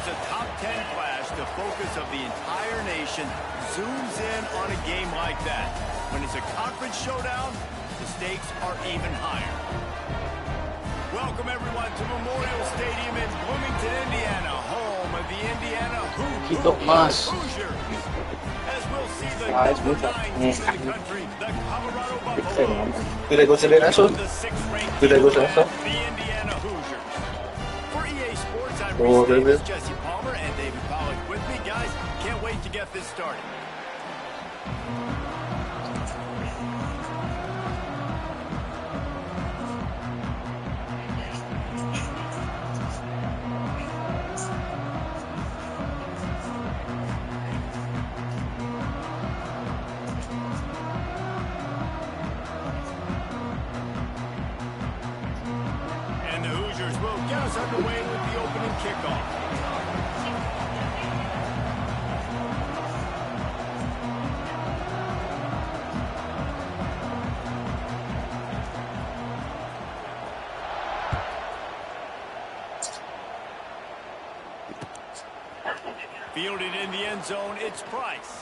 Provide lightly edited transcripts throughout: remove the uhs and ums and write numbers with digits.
is a top 10 flash. The focus of the entire nation zooms in on a game like that. When it's a conference showdown, the stakes are even higher. Welcome, everyone, to Memorial Stadium in Bloomington, Indiana, home of the Indiana Hoosiers. As we'll see the number 9 team in the country, the Colorado Buffaloes. The 6th-ranked team, the Indiana Hoosiers. For EA Sports, I'm Reese Davis, Jesse Palmer, and David Pollack with me. Guys, can't wait to get this started. Underway with the opening kickoff. Fielded in the end zone, it's Price.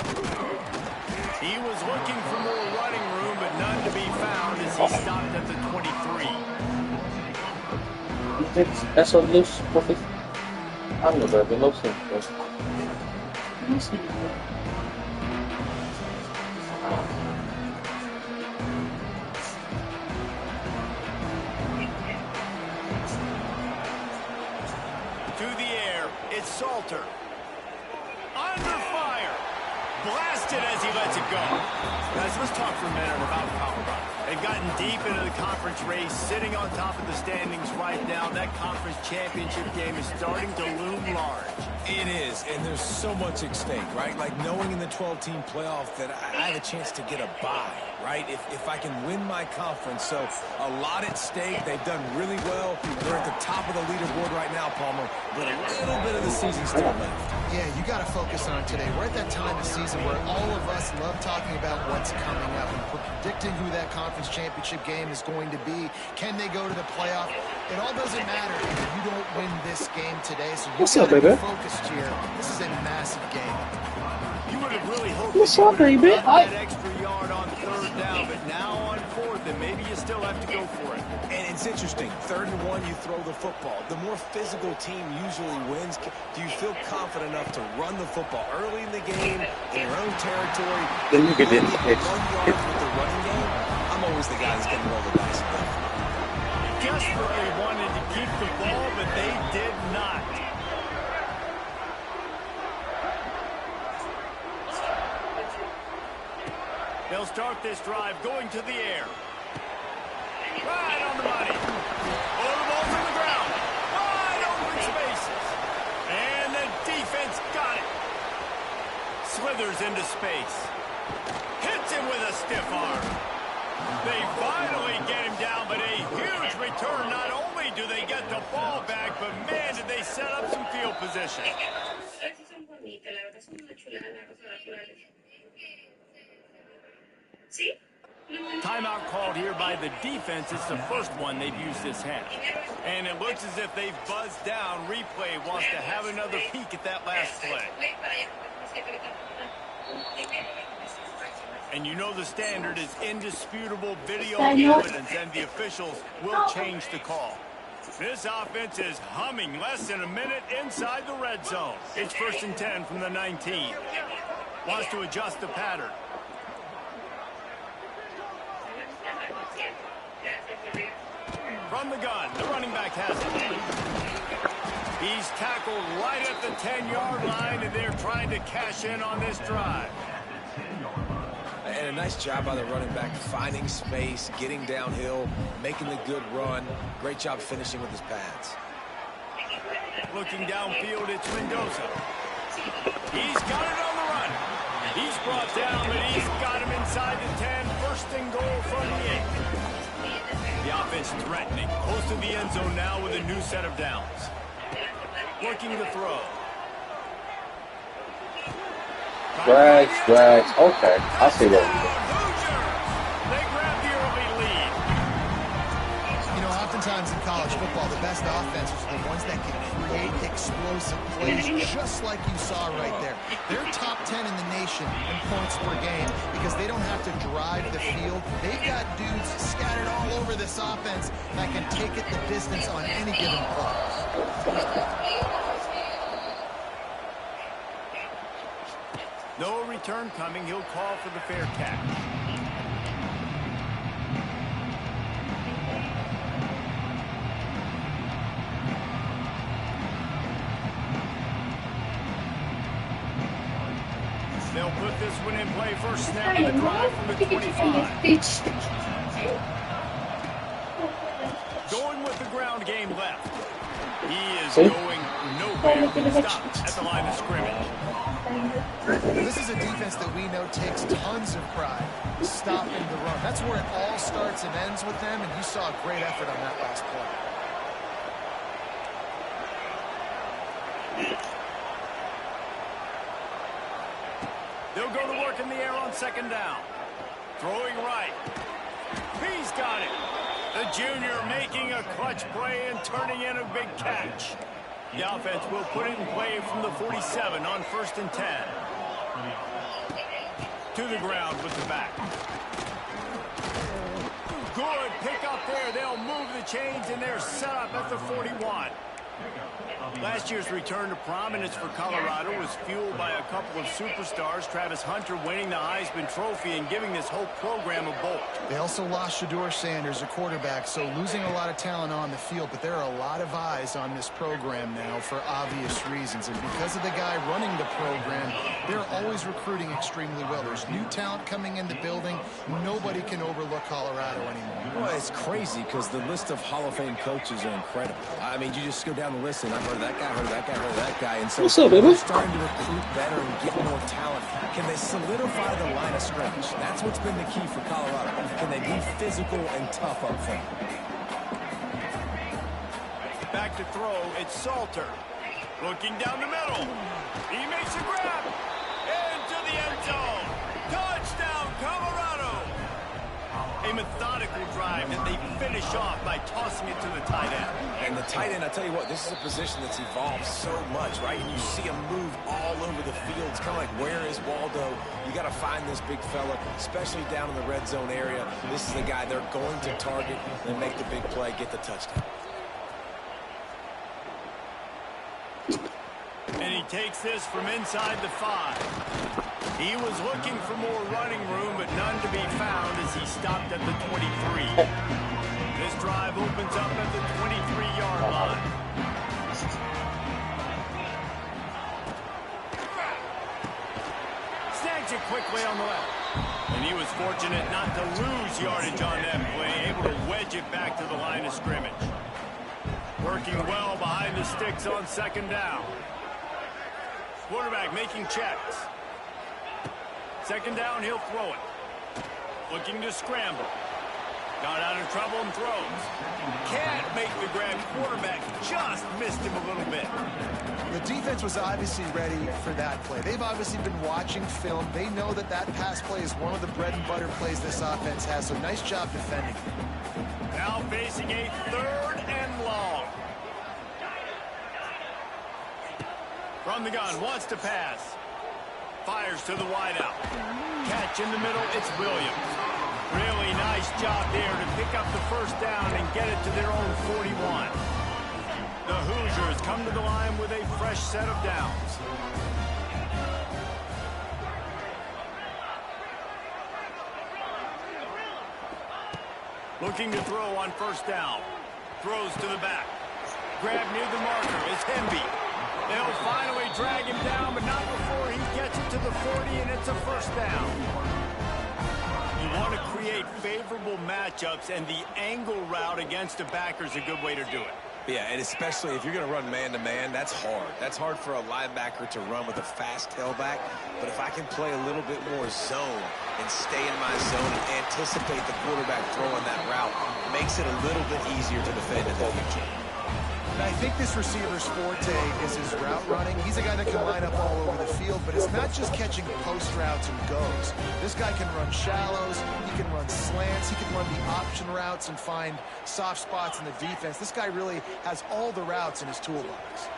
He was looking for more running room, but none to be found as he stopped at the 23. That's a loose profit. I'm not very low thing. To the air, it's Salter. Under fire. Blasted as he lets it go. Guys, let's talk for a minute about Colorado. They've gotten deep into the conference race, sitting on top of the standings right now. That conference championship game is starting to loom large. It is, and there's so much at stake, right? Like knowing in the 12-team playoff that I have a chance to get a bye, right? If I can win my conference. So a lot at stake. They've done really well. They're at the top of the leaderboard right now, Palmer, but a little bit of the season still left. Yeah, you got to focus on today. We're at that time of season where all of us love talking about what's coming up and predicting who that conference championship game is going to be. Can they go to the playoff? It all doesn't matter if you don't win this game today. So you got to be focused here. This is a massive game. You would have really hoped that extra yard on 3rd down, but now on 4th, and maybe you still have to go for it. And it's interesting. 3rd and 1, you throw the football. The more physical team usually wins. Do you feel confident enough to run the football early in the game, in your own territory? Then you get it. With the running game, I'm always the guy that's going to roll the dice. Desperately wanted to keep the ball, but they did not. They'll start this drive going to the air. Right on the money. Oh, the ball's on the ground. Wide open spaces. And the defense got it. Slithers into space. Hits him with a stiff arm. They finally get him down, but a huge return. Not only do they get the ball back, but man, did they set up some field position. Timeout called here by the defense. It's the first one they've used this half. And it looks as if they've buzzed down. Replay wants to have another peek at that last play. And you know the standard is indisputable video evidence, and the officials will change the call. This offense is humming. Less than a minute inside the red zone. It's 1st and 10 from the 19. Wants to adjust the pattern. From the gun, the running back has it. He's tackled right at the 10-yard line, and they're trying to cash in on this drive. And a nice job by the running back, finding space, getting downhill, making the good run. Great job finishing with his pads. Looking downfield, it's Mendoza. He's got it on the run. He's brought down, but he's got him inside the 10. 1st and goal from the 8. The offense threatening. Close to the end zone now with a new set of downs. Looking to throw. Drags. Okay, I see that. They grab the early lead. You know, Oftentimes in college football, the best offenses are the ones that can create explosive plays, just like you saw right there. They're top 10 in the nation in points per game because they don't have to drive the field. They've got dudes scattered all over this offense that can take it the distance on any given play. No return coming. He'll call for the fair catch. They'll put this one in play. First snap of the drive from the 25. Going with the ground game left. He is going nowhere. Stopped at the line of scrimmage. This is a defense that we know takes tons of pride stopping the run. That's where it all starts and ends with them, and you saw a great effort on that last play. They'll go to work in the air on second down. Throwing right. He's got it. The junior making a clutch play and turning in a big catch. The offense will put it in play from the 47 on 1st and 10. To the ground with the back. Good pick up there. They'll move the chains, and they're set up at the 41. Last year's return to prominence for Colorado was fueled by a couple of superstars, Travis Hunter winning the Heisman Trophy and giving this whole program a bolt. They also lost Shedeur Sanders, a quarterback, so losing a lot of talent on the field, but there are a lot of eyes on this program now for obvious reasons, and because of the guy running the program, they're always recruiting extremely well. There's new talent coming in the building. Nobody can overlook Colorado anymore. Well, it's crazy because the list of Hall of Fame coaches are incredible. I mean, you just go down the list, and I've heard of that guy, heard of that guy, heard of that guy. And so what's up, baby? they're starting to recruit better and get more talent. Can they solidify the line of scrimmage? That's what's been the key for Colorado. Can they be physical and tough up front? Back to throw, it's Salter. Looking down the middle. He makes a grab. Into the end zone. Touchdown, Colorado. A methodical drive that they finish off by tossing it to the tight end. And the tight end, I tell you what, this is a position that's evolved so much, right? And you see him move all over the field. It's kind of like, where is Waldo? You got to find this big fella, especially down in the red zone area. This is the guy they're going to target and make the big play, get the touchdown. And he takes this from inside the 5. He was looking for more running room, but none to be found as he stopped at the 23. This drive opens up at the 23-yard line. Snags it quickly on the left. And he was fortunate not to lose yardage on that play, able to wedge it back to the line of scrimmage. Working well behind the sticks on second down. Quarterback making checks. Second down, he'll throw it. Looking to scramble. Got out of trouble and throws. Can't make the grab. Quarterback just missed him a little bit. The defense was obviously ready for that play. They've obviously been watching film. They know that that pass play is one of the bread and butter plays this offense has, so nice job defending. Now facing a 3rd and long. From the gun, wants to pass. Fires to the wideout. Catch in the middle, it's Williams. Really nice job there to pick up the first down and get it to their own 41. The Hoosiers come to the line with a fresh set of downs. Looking to throw on first down. Throws to the back. Grab near the marker. It's Hemby. They'll finally drag him down, but not before he gets it to the 40, and it's a first down. You want to create favorable matchups, and the angle route against a backer is a good way to do it. Yeah, and especially if you're going to run man-to-man, that's hard. That's hard for a linebacker to run with a fast tailback. But if I can play a little bit more zone and stay in my zone and anticipate the quarterback throwing that route, makes it a little bit easier to defend in the future. And I think this receiver's forte is his route running. He's a guy that can line up all over the field, but it's not just catching post routes and goes. This guy can run shallows, he can run slants, he can run the option routes and find soft spots in the defense. This guy really has all the routes in his toolbox.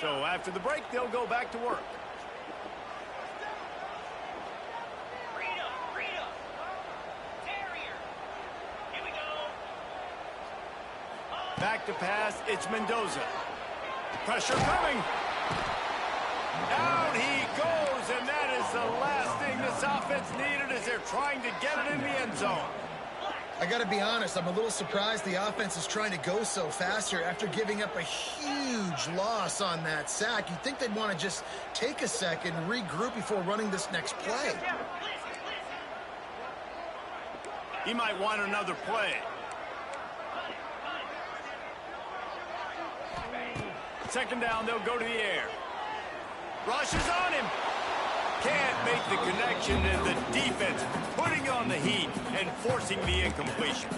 So after the break, they'll go back to work. Back to pass, it's Mendoza. Pressure coming. Down he goes, and that is the last thing this offense needed as they're trying to get it in the end zone. I got to be honest, I'm a little surprised the offense is trying to go so fast here after giving up a huge loss on that sack. You'd think they'd want to just take a second and regroup before running this next play. He might want another play. Second down, they'll go to the air. Rush is on him. Can't make the connection, and the defense putting on the heat and forcing the incompletion.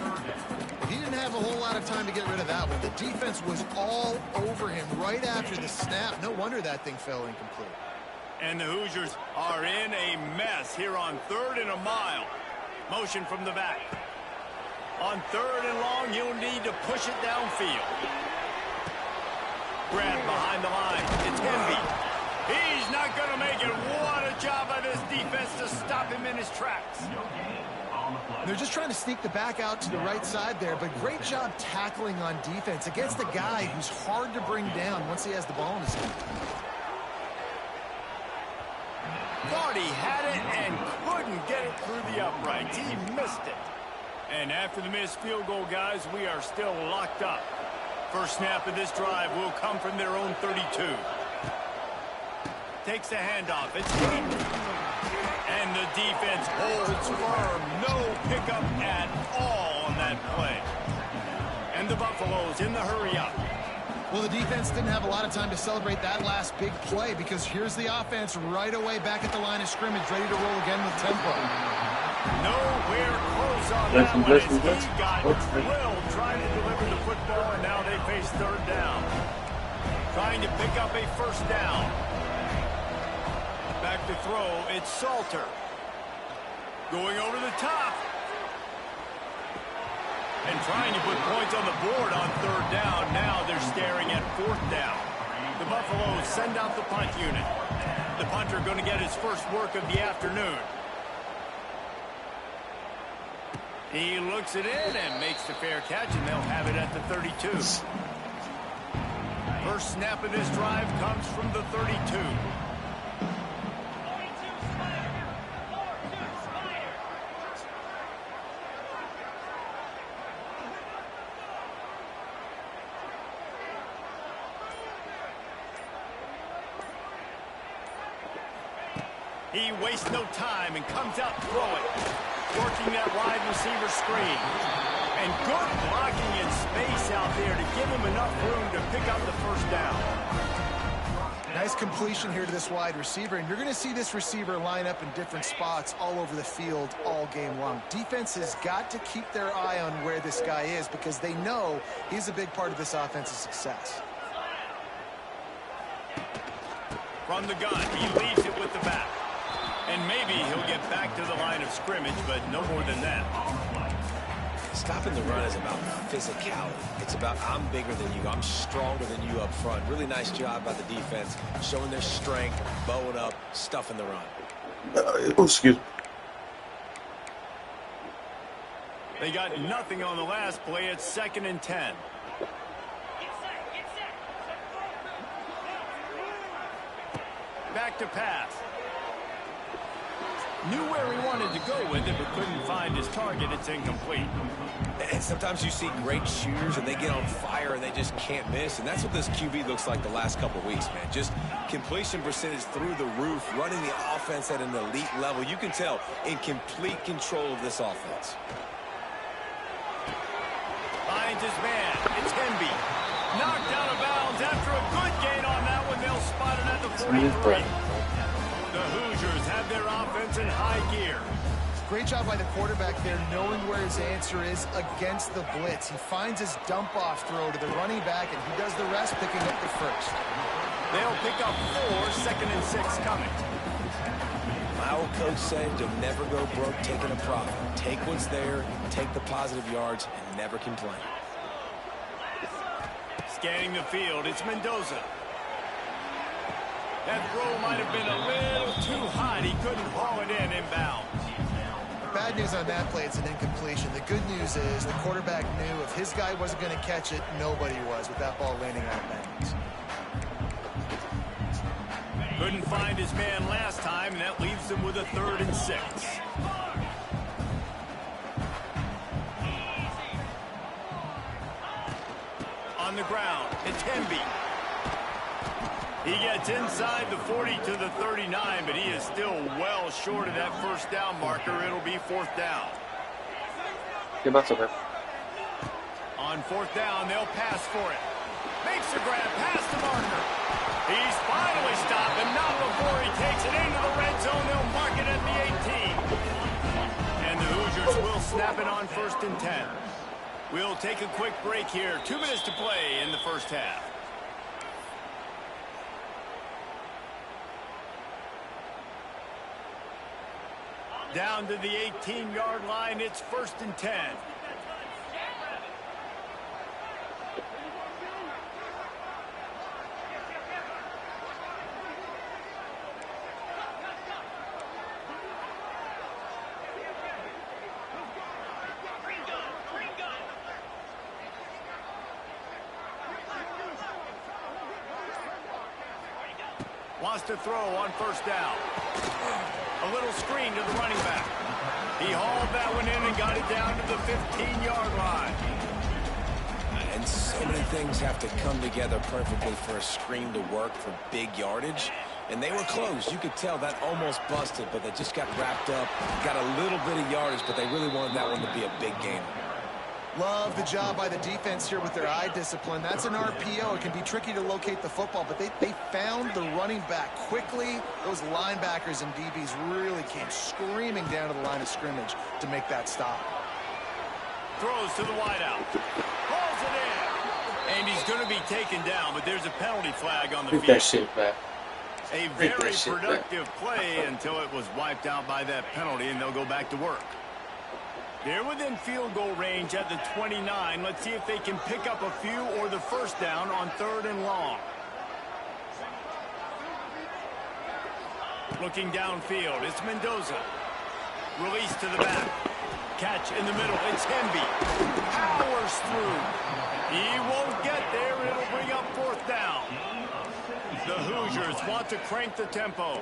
He didn't have a whole lot of time to get rid of that one. The defense was all over him right after the snap. No wonder that thing fell incomplete. And the Hoosiers are in a mess here on 3rd and a mile. Motion from the back. On 3rd and long, you'll need to push it downfield. Grab behind the line. It's Henry. He's not going to make it. What a job by this defense to stop him in his tracks. They're just trying to sneak the back out to the right side there, but great job tackling on defense against a guy who's hard to bring down once he has the ball in his hand. Thought he had it and couldn't get it through the uprights. He missed it. And after the missed field goal, guys, we are still locked up. First snap of this drive will come from their own 32. Takes the handoff. It's deep. And the defense holds firm. No pickup at all on that play. And the Buffaloes in the hurry up. Well, the defense didn't have a lot of time to celebrate that last big play because here's the offense right away back at the line of scrimmage, ready to roll again with tempo. Nowhere close on that one as he got drilled trying to deliver the football, and now they face 3rd down. Trying to pick up a first down. Back to throw, it's Salter. Going over the top. And trying to put points on the board on 3rd down. Now they're staring at 4th down. The Buffaloes send out the punt unit. The punter going to get his first work of the afternoon. He looks it in and makes the fair catch, and they'll have it at the 32. First snap of this drive comes from the 32. He wastes no time and comes out throwing. Working that wide receiver screen. And good blocking in space out there to give him enough room to pick up the first down. Nice completion here to this wide receiver, and you're going to see this receiver line up in different spots all over the field all game long. Defense has got to keep their eye on where this guy is because they know he's a big part of this offense's success. From the gun, he leaves it with the back. And maybe he'll get back to the line of scrimmage, but no more than that. Stopping the run is about physicality. It's about I'm bigger than you. I'm stronger than you up front. Really nice job by the defense, showing their strength, bowing up, stuffing the run. Excuse me. They got nothing on the last play. It's 2nd and 10. Back to pass. Knew where he wanted to go with it, but couldn't find his target. It's incomplete. And sometimes you see great shooters, and they get on fire, and they just can't miss. And that's what this QB looks like the last couple of weeks, man. Just completion percentage through the roof, running the offense at an elite level. You can tell in complete control of this offense. Finds his man. It's Henby. Knocked out of bounds after a good gain on that one. They'll spot it at the 43. The Hoosiers have their offense in high gear. Great job by the quarterback there, knowing where his answer is against the blitz. He finds his dump-off throw to the running back, and he does the rest, picking up the first. They'll pick up 4, 2nd and 6 coming. My old coach said you'll never go broke taking a profit. Take what's there, take the positive yards, and never complain. Scanning the field, it's Mendoza. That throw might have been a little too hot. He couldn't haul it in inbounds. Bad news on that play, it's an incompletion. The good news is the quarterback knew if his guy wasn't going to catch it, nobody was with that ball landing out of bounds. Couldn't find his man last time, and that leaves him with a 3rd and 6. On the ground, it's Hemby. He gets inside the 40 to the 39, but he is still well short of that first down marker. It'll be 4th down. On 4th down, they'll pass for it. Makes the grab past the marker. He's finally stopped, but not before he takes it into the red zone. They'll mark it at the 18. And the Hoosiers will snap it on 1st and 10. We'll take a quick break here. 2 minutes to play in the first half. Down to the 18-yard line, it's 1st and 10. Wants to throw on 1st down. A little screen to the running back. He hauled that one in and got it down to the 15-yard line. And so many things have to come together perfectly for a screen to work for big yardage. And they were close. You could tell that almost busted, but they just got wrapped up, got a little bit of yardage, but they really wanted that one to be a big game. Love the job by the defense here with their eye discipline. That's an RPO. It can be tricky to locate the football, but they found the running back quickly. Those linebackers and DBs really came screaming down to the line of scrimmage to make that stop. Throws to the wideout. Pulls it in. And he's going to be taken down, but there's a penalty flag on the field. That shit back. A very productive play until it was wiped out by that penalty, and they'll go back to work. They're within field goal range at the 29. Let's see if they can pick up a few or the first down on 3rd and long. Looking downfield, it's Mendoza. Release to the back. Catch in the middle, it's Hemby. Powers through. He won't get there. It'll bring up 4th down. The Hoosiers want to crank the tempo.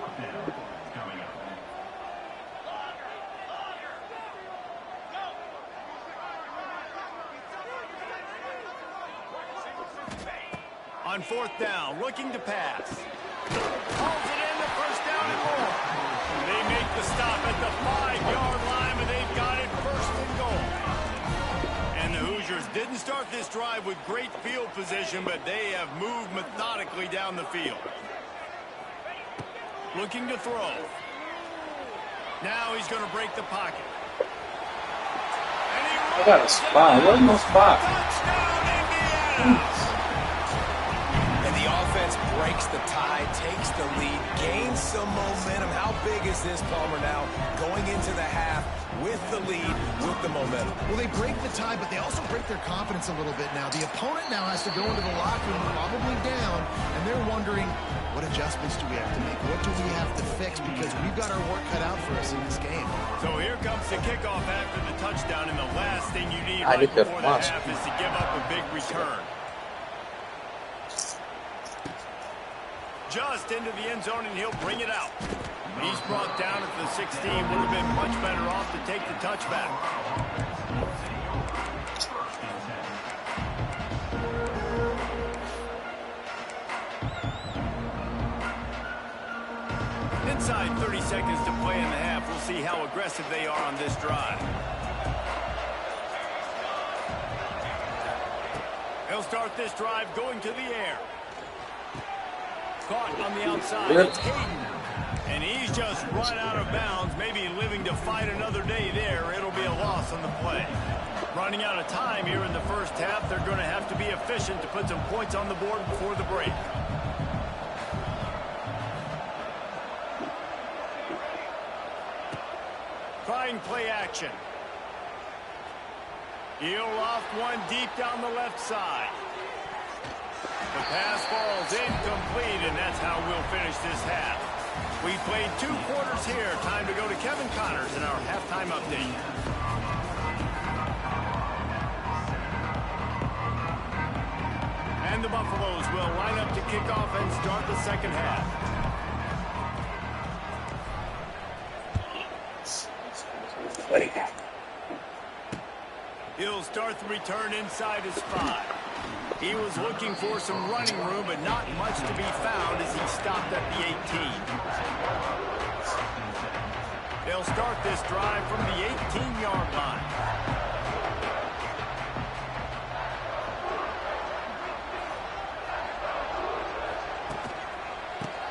On 4th down, looking to pass. Pulls it in, the first down and more. They make the stop at the 5-yard line, but they've got it 1st and goal. And the Hoosiers didn't start this drive with great field position, but they have moved methodically down the field. Looking to throw. Now he's going to break the pocket. And he I got a spot. What no spot? Touchdown, Indiana! Offense breaks the tie, takes the lead, gains some momentum. How big is this, Palmer, now going into the half with the lead, with the momentum? Well, they break the tie, but they also break their confidence a little bit now. The opponent now has to go into the locker room probably down, and they're wondering, what adjustments do we have to make? What do we have to fix? Because we've got our work cut out for us in this game. So here comes the kickoff after the touchdown, and the last thing you need right before the half is to give up a big return. Just into the end zone, and he'll bring it out. He's brought down at the 16. Would have been much better off to take the touchback. Inside 30 seconds to play in the half. We'll see how aggressive they are on this drive. He'll start this drive going to the air. Caught on the outside. Yep. It's Hayden. And he's just run out of bounds, maybe living to fight another day there. It'll be a loss on the play. Running out of time here in the first half. They're going to have to be efficient to put some points on the board before the break. Trying play action. He'll loft one deep down the left side. The pass falls incomplete, and that's how we'll finish this half. We played 2 quarters here. Time to go to Kevin Connors in our halftime update. And the Buffaloes will line up to kick off and start the second half. He'll start the return inside his 5. He was looking for some running room, but not much to be found as he stopped at the 18. They'll start this drive from the 18-yard line.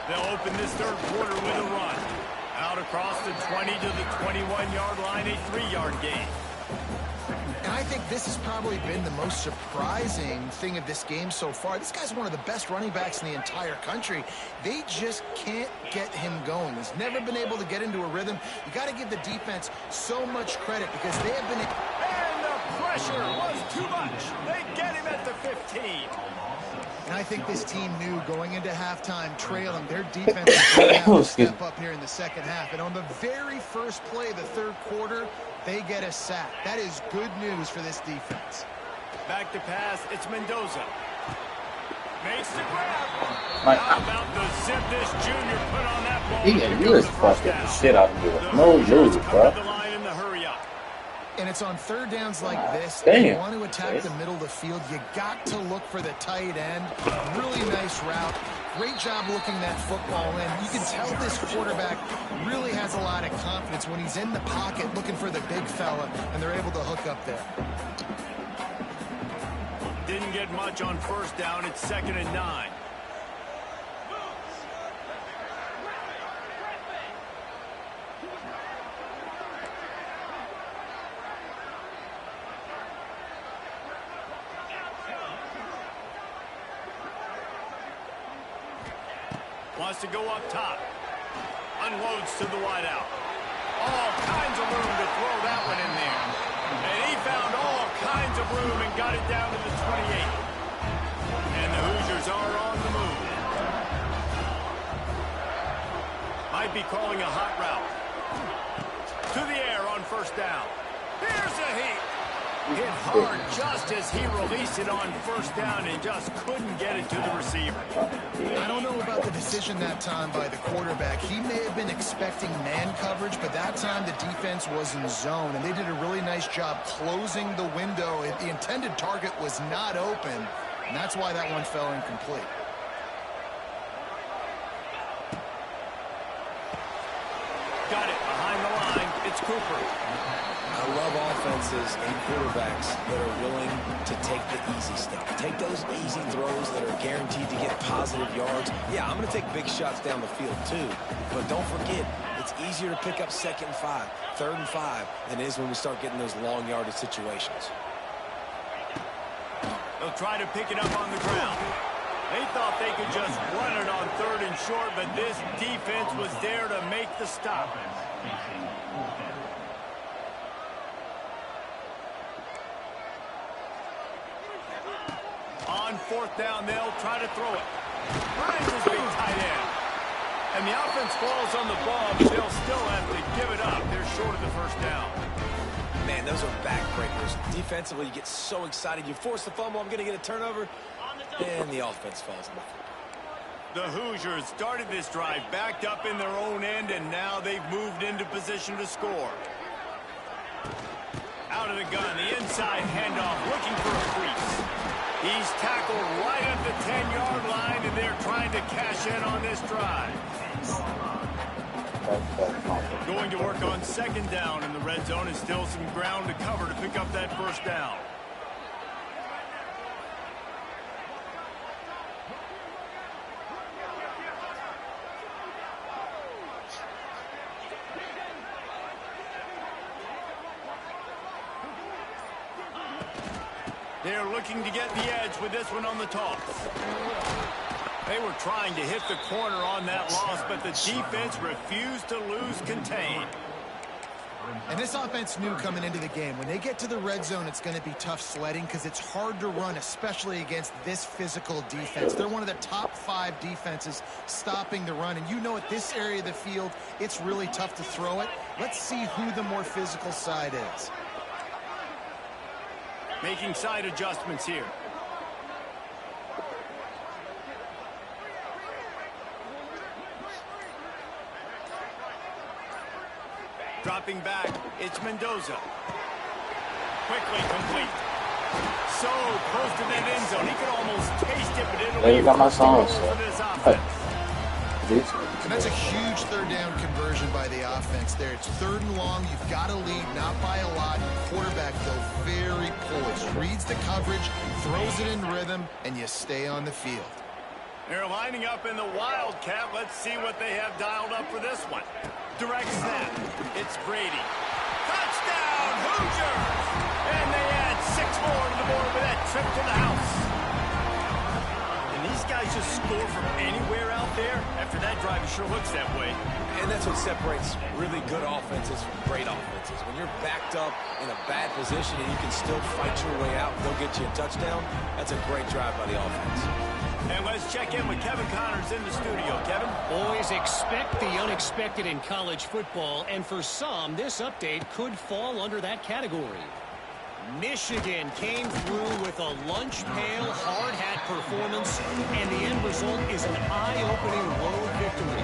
They'll open this third quarter with a run. Out across the 20 to the 21-yard line, a 3-yard gain. And I think this has probably been the most surprising thing of this game so far. This guy's one of the best running backs in the entire country. They just can't get him going. He's never been able to get into a rhythm. You got to give the defense so much credit because they have been... And the pressure was too much. They get him at the 15. And I think this team knew going into halftime trailing, their defense is going to have to step up here in the second half. And on the very first play of the third quarter, they get a sack. That is good news for this defense. Back to pass, it's Mendoza. Makes the grab. My, How about the zip this junior put on that ball? you is fucking the shit out of you. No lose, bro. The line in the hurry up. And it's on third downs like this. Damn. If you want to attack the middle of the field, you got to look for the tight end. Really nice route. Great job looking that football in. You can tell this quarterback really has a lot of confidence when he's in the pocket looking for the big fella, and they're able to hook up there. Didn't get much on first down. It's 2nd and 9. Wants to go up top. Unloads to the wideout. All kinds of room to throw that one in there. And he found all kinds of room and got it down to the 28. And the Hoosiers are on the move. Might be calling a hot route. To the air on first down. Here's a heat. Hit hard just as he released it on first down and just couldn't get it to the receiver. I don't know about the decision that time by the quarterback. He may have been expecting man coverage, but that time the defense was in zone, and they did a really nice job closing the window. The intended target was not open, and that's why that one fell incomplete. Got it behind the line. It's Cooper. I love offenses and quarterbacks that are willing to take the easy stuff. Take those easy throws that are guaranteed to get positive yards. Yeah, I'm going to take big shots down the field too. But don't forget, it's easier to pick up 2nd and 5, 3rd and 5 than it is when we start getting those long yardage situations. They'll try to pick it up on the ground. They thought they could just run it on 3rd and short, but this defense was there to make the stop. On 4th down, they'll try to throw it. Finds his big tight end. And the offense falls on the ball, but they'll still have to give it up. They're short of the first down. Man, those are backbreakers. Defensively, you get so excited. You force the fumble, I'm going to get a turnover, and the offense falls on the field. The Hoosiers started this drive backed up in their own end, and now they've moved into position to score. Out of the gun, the inside handoff, looking for a crease. He's tackled right at the 10-yard line, and they're trying to cash in on this drive. Going to work on 2nd down in the red zone, and still some ground to cover to pick up that first down. They're looking to get the edge with this one on the toss. They were trying to hit the corner on that loss, but the defense refused to lose contain. And this offense knew coming into the game, when they get to the red zone, it's going to be tough sledding because it's hard to run, especially against this physical defense. They're one of the top 5 defenses stopping the run. And you know at this area of the field, it's really tough to throw it. Let's see who the more physical side is. Making side adjustments here. Dropping back, it's Mendoza. Quickly complete. So close to that end zone. He could almost taste it, but it'll be first and goal for this offense. And that's a huge third down conversion by the offense there. It's 3rd and long. You've got to lead, not by a lot. Quarterback, though, very poised. Reads the coverage, throws it in rhythm, and you stay on the field. They're lining up in the Wildcat. Let's see what they have dialed up for this one. Direct snap. It's Brady. Touchdown, Hoosiers! And they add 6 more to the board with that trip to the house. And these guys just score from anywhere out there. After that drive, it sure looks that way. And that's what separates really good offenses from great offenses. When you're backed up in a bad position and you can still fight your way out and go get you a touchdown, that's a great drive by the offense. And let's check in with Kevin Connors in the studio. Kevin? Always expect the unexpected in college football, and for some, this update could fall under that category. Michigan came through with a lunch pail, hard hat performance, and the end result is an eye-opening road victory.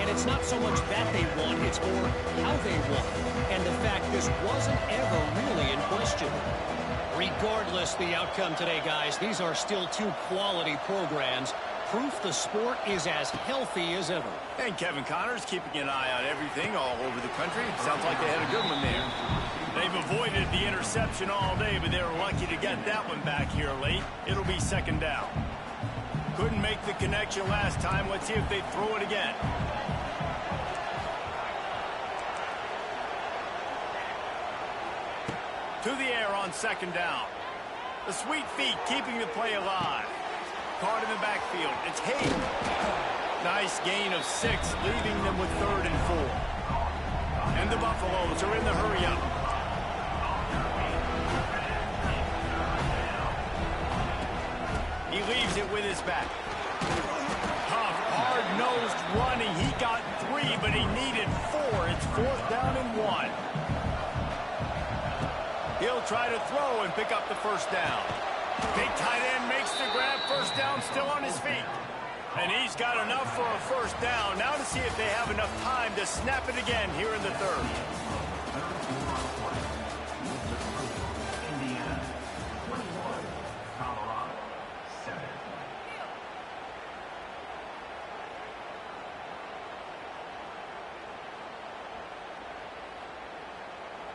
And it's not so much that they won, it's more how they won. And the fact this wasn't ever really in question. Regardless the outcome today, guys, these are still 2 quality programs. Proof the sport is as healthy as ever. And Kevin Connors keeping an eye on everything all over the country. Sounds like they had a good one there. They've avoided the interception all day, but they were lucky to get that one back here late. It'll be 2nd down. Couldn't make the connection last time. Let's see if they throw it again. To the air on 2nd down. The sweet feet keeping the play alive. Caught in the backfield. It's Hayden. Nice gain of 6, leaving them with 3rd and 4. And the Buffaloes are in the hurry-up. He leaves it with his back. Tough, hard-nosed running. He got 3, but he needed 4. It's 4th down and 1. He'll try to throw and pick up the 1st down. Big tight end makes the grab. 1st down, still on his feet. And he's got enough for a 1st down. Now to see if they have enough time to snap it again here in the 3rd.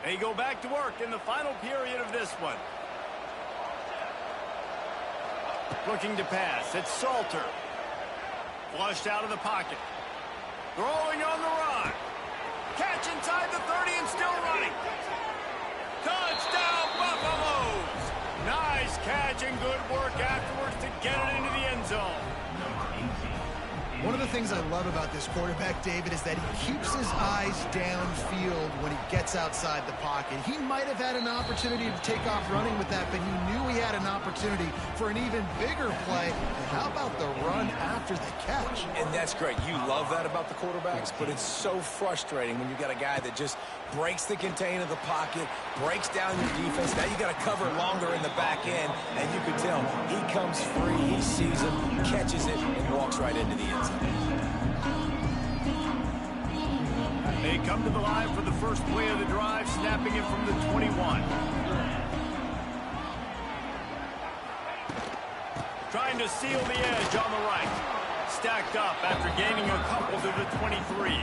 They go back to work in the final period of this one. Looking to pass. It's Salter. Flushed out of the pocket. Throwing on the run. Catch inside the 30 and still running. Touchdown, Buffaloes! Nice catch and good work afterwards to get it into the end zone. One of the things I love about this quarterback, David, is that he keeps his eyes downfield when he gets outside the pocket. He might have had an opportunity to take off running with that, but he knew he had an opportunity for an even bigger play. And how about the run after the catch? And that's great. You love that about the quarterbacks, but it's so frustrating when you got a guy that just breaks the contain of the pocket, breaks down your defense. Now you got to cover longer in the back end, and you can tell he comes free, he sees him, catches it, and walks right into the end zone. They come to the line for the first play of the drive, snapping it from the 21. Trying to seal the edge on the right. Stacked up after gaining a couple to the 23.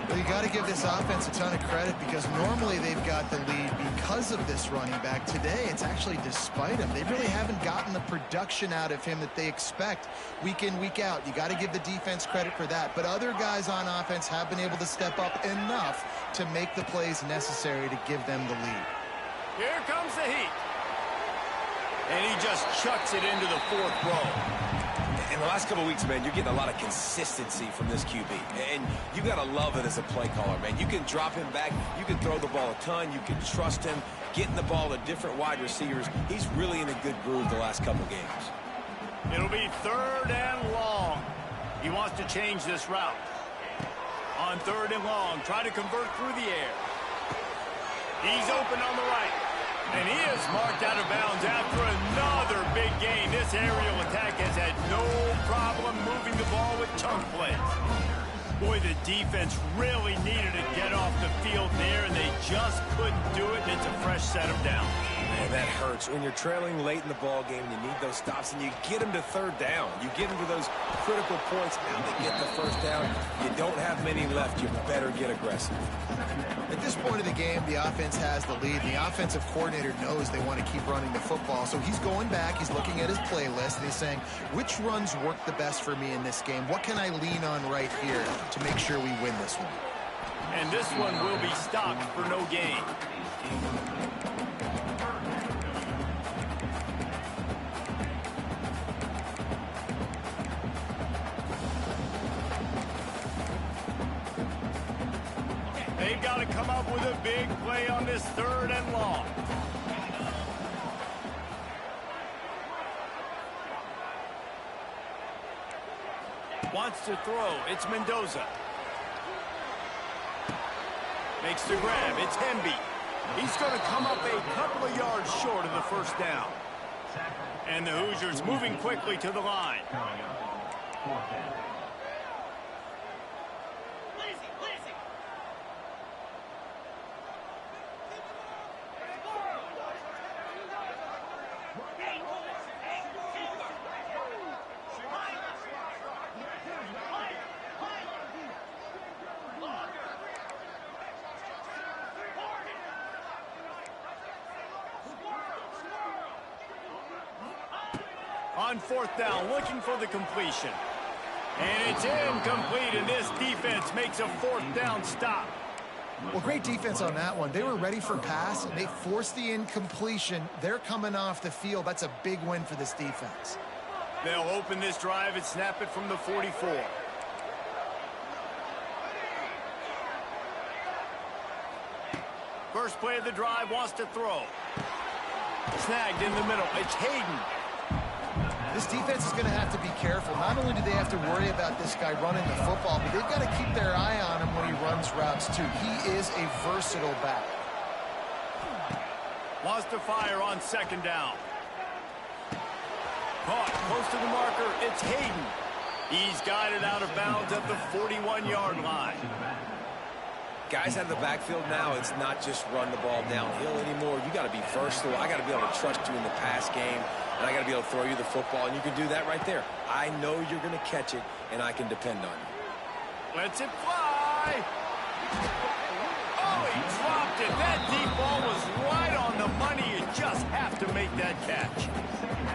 Well, you got to give this offense a ton of credit because normally they've got the lead because of this running back. Today, it's actually despite him. They really haven't gotten the production out of him that they expect week in, week out. You got to give the defense credit for that. But other guys on offense have been able to step up enough to make the plays necessary to give them the lead. Here comes the heat. And he just chucks it into the 4th row. In the last couple of weeks, man, you're getting a lot of consistency from this QB. And you got to love it as a play caller, man. You can drop him back. You can throw the ball a ton. You can trust him, getting the ball to different wide receivers. He's really in a good groove the last couple of games. It'll be 3rd and long. He wants to change this route. On 3rd and long, try to convert through the air. He's open on the right. And he is marked out of bounds after another big gain. This aerial attack has had no problem moving the ball with chunk plays. Boy, the defense really needed to get off the field there, and they just couldn't do it. It's a fresh set of down. Man, that hurts. When you're trailing late in the ball game, you need those stops, and you get them to 3rd down. You get them to those critical points. Now they get the 1st down. You don't have many left. You better get aggressive. At this point of the game, the offense has the lead. The offensive coordinator knows they want to keep running the football. So he's going back, he's looking at his playlist, and he's saying, which runs work the best for me in this game? What can I lean on right here to make sure we win this one? And this one will be stopped for no gain. They've got to come up with a big play on this 3rd and long. Wants to throw. It's Mendoza. Makes the grab. It's Hemby. He's going to come up a couple of yards short of the 1st down. And the Hoosiers moving quickly to the line. On 4th down, looking for the completion. And it's incomplete, and this defense makes a 4th down stop. Well, great defense on that one. They were ready for pass, and they forced the incompletion. They're coming off the field. That's a big win for this defense. They'll open this drive and snap it from the 44. First play of the drive, wants to throw. Snagged in the middle. It's Hayden. This defense is going to have to be careful. Not only do they have to worry about this guy running the football, but they've got to keep their eye on him when he runs routes, too. He is a versatile back. Wants to fire on 2nd down. Caught close to the marker. It's Hayden. He's guided out of bounds at the 41-yard line. Guys out of the backfield now, it's not just run the ball downhill anymore. You got to be versatile. I got to be able to trust you in the pass game, and I got to be able to throw you the football, and you can do that right there. I know you're going to catch it, and I can depend on you. Lets it fly. Oh, he dropped it. That deep ball was right on the money. You just have to make that catch.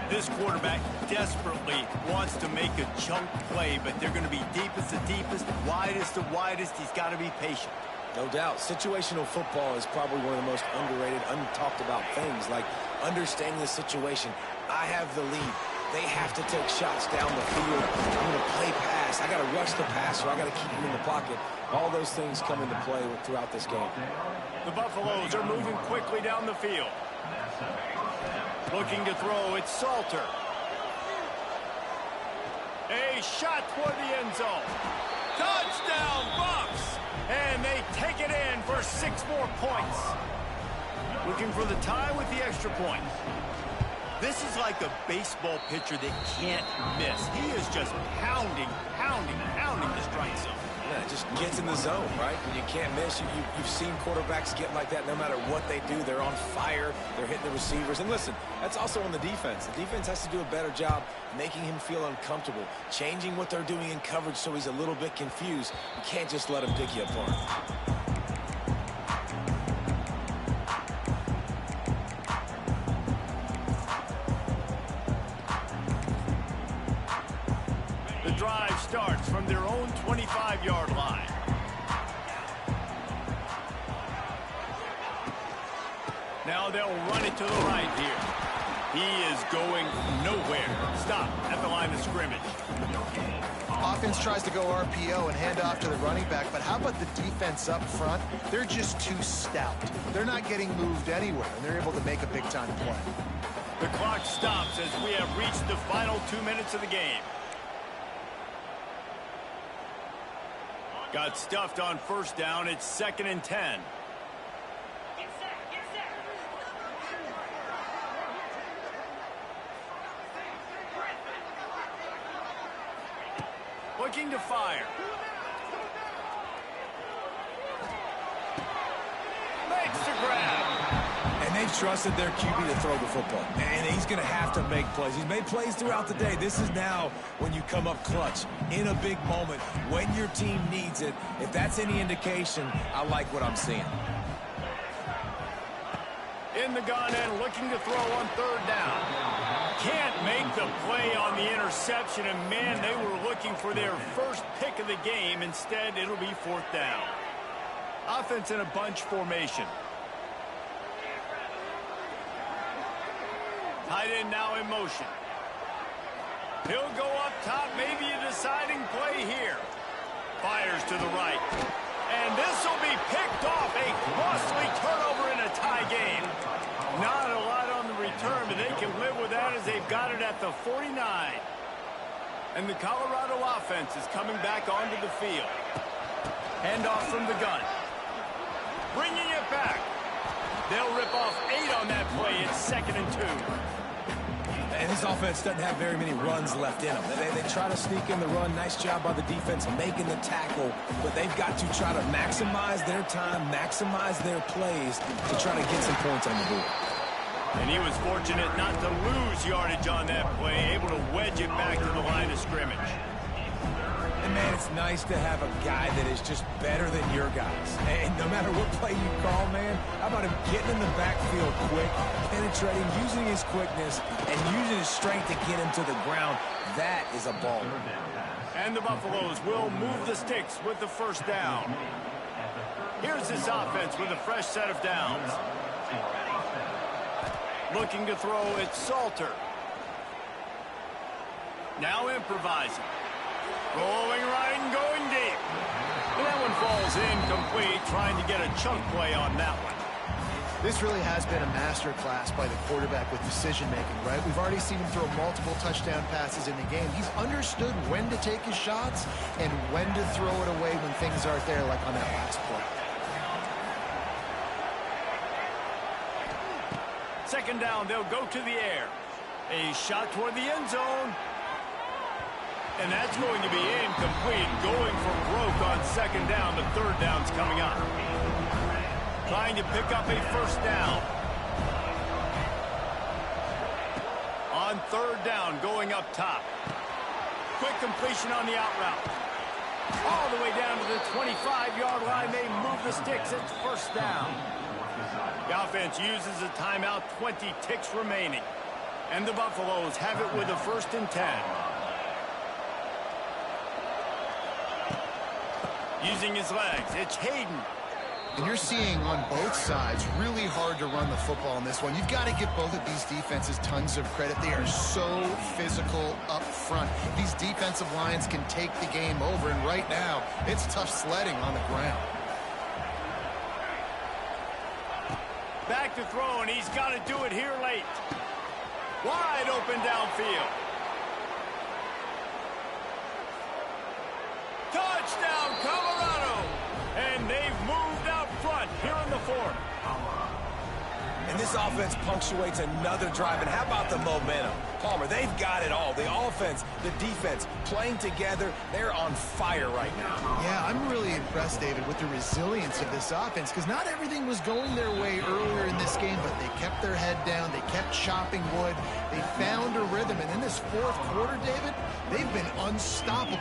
This quarterback desperately wants to make a chunk play, but they're going to be deepest to deepest, widest to widest. He's got to be patient. No doubt. Situational football is probably one of the most underrated, untalked about things, like understanding the situation. I have the lead. They have to take shots down the field. I'm going to play pass. I got to rush the passer. I got to keep him in the pocket. All those things come into play throughout this game. The Buffaloes are moving quickly down the field. Looking to throw, it's Salter. A shot toward the end zone. Touchdown, Buffs! And they take it in for 6 more points. Looking for the tie with the extra point. This is like a baseball pitcher that can't miss. He is just pounding the strike zone. Yeah, it just gets in the zone, right? When you can't miss, you've seen quarterbacks get like that no matter what they do. They're on fire. They're hitting the receivers. And listen, that's also on the defense. The defense has to do a better job making him feel uncomfortable, changing what they're doing in coverage so he's a little bit confused. You can't just let him pick you apart. Drive starts from their own 25-yard line. Now they'll run it to the right here. He is going nowhere. Stop at the line of scrimmage. Offense tries to go RPO and hand off to the running back, but how about the defense up front? They're just too stout. They're not getting moved anywhere, and they're able to make a big-time play. The clock stops as we have reached the final 2 minutes of the game. Got stuffed on first down. It's 2nd and 10. Looking to fire. Makes the grab. And they've trusted their QB to throw the football. And he's going to have to make plays. He's made plays throughout the day. This is now when you come up clutch in a big moment when your team needs it. If that's any indication, I like what I'm seeing. In the gun and looking to throw on 3rd down. Can't make the play on the interception, and man, they were looking for their first pick of the game. Instead, it'll be 4th down. Offense in a bunch formation. Tight end now in motion. He'll go up top, maybe a deciding play here. Fires to the right. And this will be picked off. A costly turnover in a tie game. Not a lot on the return, but they can live with that as they've got it at the 49. And the Colorado offense is coming back onto the field. Handoff from the gun. Bringing it back. They'll rip off 8 on that play. It's 2nd and 2. And this offense doesn't have very many runs left in them. They try to sneak in the run. Nice job by the defense making the tackle. But they've got to try to maximize their time, maximize their plays to try to get some points on the board. And he was fortunate not to lose yardage on that play, able to wedge it back to the line of scrimmage. And, man, it's nice to have a guy that is just better than your guys. And no matter what play you call, man, how about him getting in the backfield quick, penetrating, using his quickness, and using his strength to get him to the ground. That is a ball. And the Buffaloes will move the sticks with the 1st down. Here's this offense with a fresh set of downs. Looking to throw, it's Salter. Now improvising. Rolling right and going deep. And that one falls incomplete, trying to get a chunk play on that one. This really has been a master class by the quarterback with decision-making, right? We've already seen him throw multiple touchdown passes in the game. He's understood when to take his shots and when to throw it away when things aren't there, like on that last play. 2nd down, they'll go to the air. A shot toward the end zone. And that's going to be incomplete. Going for broke on 2nd down. The 3rd down's coming up. Trying to pick up a 1st down. On 3rd down, going up top. Quick completion on the out route. All the way down to the 25-yard line. They move the sticks. It's 1st down. The offense uses a timeout. 20 ticks remaining. And the Buffaloes have it with a 1st and 10. Using his legs, it's Hayden. And you're seeing on both sides really hard to run the football in this one. You've got to give both of these defenses tons of credit. They are so physical up front. These defensive lines can take the game over, and right now, it's tough sledding on the ground. Back to throw, and he's got to do it here late. Wide open downfield. Touchdown, Colorado! And they've moved out front here in the 4th. And this offense punctuates another drive. And how about the momentum? Palmer, they've got it all. The offense, the defense, playing together. They're on fire right now. Yeah, I'm really impressed, David, with the resilience of this offense, because not everything was going their way earlier in this game, but they kept their head down. They kept chopping wood. They found a rhythm. And in this 4th quarter, David, they've been unstoppable.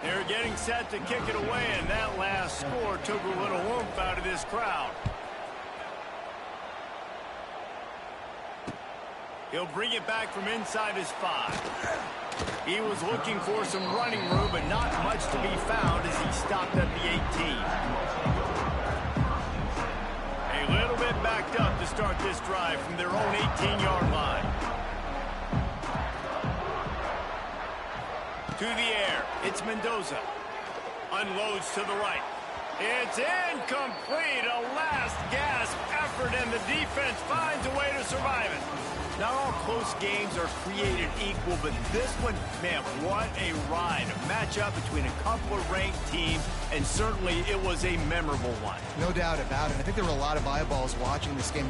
They're getting set to kick it away, and that last score took a little oomph out of this crowd. He'll bring it back from inside his 5. He was looking for some running room, but not much to be found as he stopped at the 18. A little bit backed up to start this drive from their own 18-yard line. To the air, it's Mendoza. Unloads to the right. It's incomplete. A last gasp effort, and the defense finds a way to survive it. Not all close games are created equal, but this one, man, what a ride. A matchup between a couple of ranked teams, and certainly it was a memorable one. No doubt about it. I think there were a lot of eyeballs watching this game.